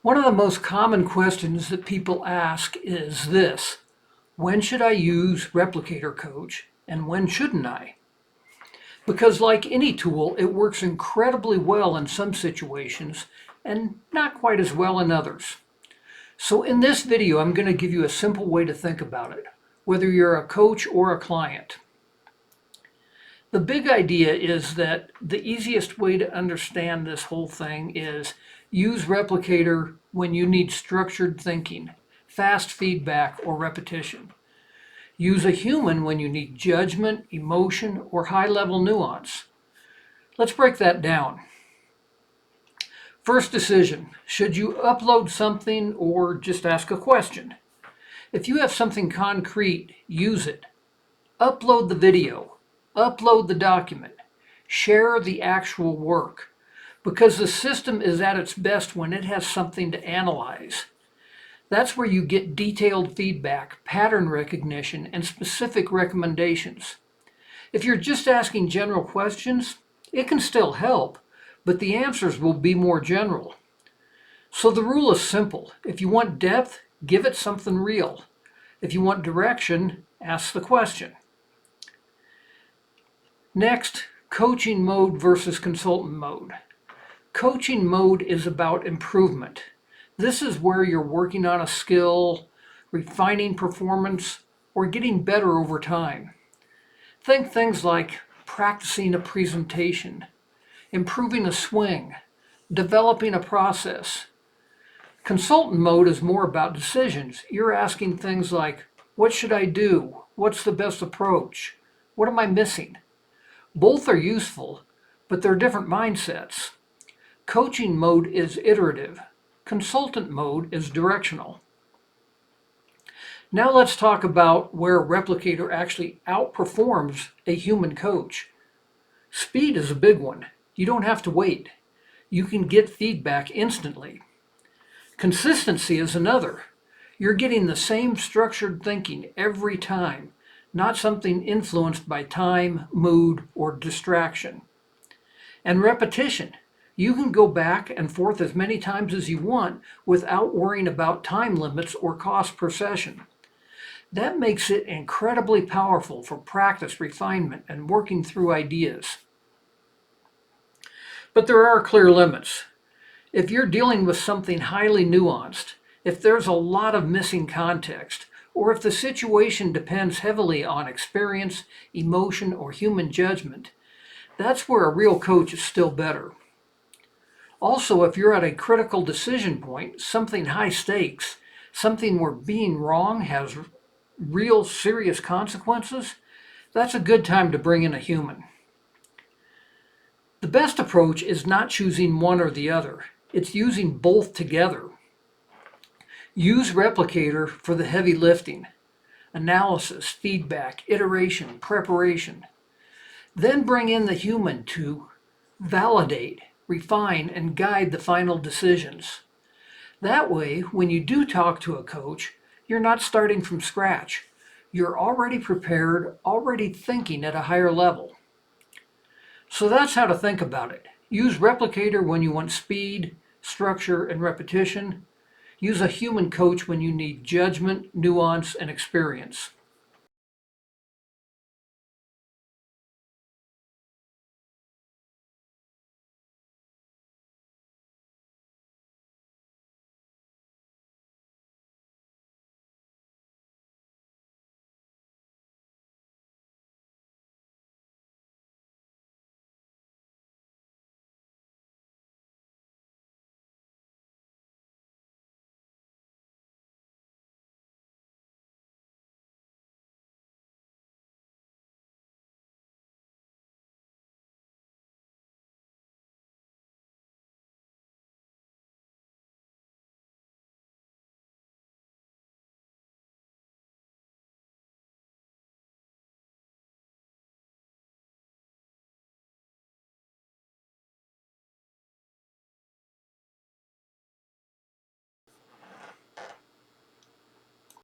One of the most common questions that people ask is this: when should I use ReplicAItor Coach and when shouldn't I? Because like any tool, it works incredibly well in some situations and not quite as well in others. So in this video, I'm going to give you a simple way to think about it, whether you're a coach or a client. The big idea is that the easiest way to understand this whole thing is use ReplicAItor when you need structured thinking, fast feedback, or repetition. Use a human when you need judgment, emotion, or high-level nuance. Let's break that down. First decision: should you upload something or just ask a question? If you have something concrete, use it. Upload the video. Upload the document. Share the actual work. Because the system is at its best when it has something to analyze. That's where you get detailed feedback, pattern recognition, and specific recommendations. If you're just asking general questions, it can still help, but the answers will be more general. So the rule is simple. If you want depth, give it something real. If you want direction, ask the question. Next, coaching mode versus consultant mode. Coaching mode is about improvement. This is where you're working on a skill, refining performance, or getting better over time. Think things like practicing a presentation, improving a swing, developing a process. Consultant mode is more about decisions. You're asking things like, what should I do? What's the best approach? What am I missing? Both are useful, but they're different mindsets. Coaching mode is iterative. Consultant mode is directional. Now let's talk about where ReplicAItor actually outperforms a human coach. Speed is a big one. You don't have to wait. You can get feedback instantly. Consistency is another. You're getting the same structured thinking every time, not something influenced by time, mood, or distraction. And repetition. You can go back and forth as many times as you want without worrying about time limits or cost per session. That makes it incredibly powerful for practice, refinement, and working through ideas. But there are clear limits. If you're dealing with something highly nuanced, if there's a lot of missing context, or if the situation depends heavily on experience, emotion, or human judgment, that's where a real coach is still better. Also, if you're at a critical decision point, something high stakes, something where being wrong has real serious consequences, that's a good time to bring in a human. The best approach is not choosing one or the other. It's using both together. Use ReplicAItor for the heavy lifting, analysis, feedback, iteration, preparation. Then bring in the human to validate, refine, and guide the final decisions. That way, when you do talk to a coach, you're not starting from scratch. You're already prepared, already thinking at a higher level. So that's how to think about it. Use ReplicAItor when you want speed, structure, and repetition. Use a human coach when you need judgment, nuance, and experience.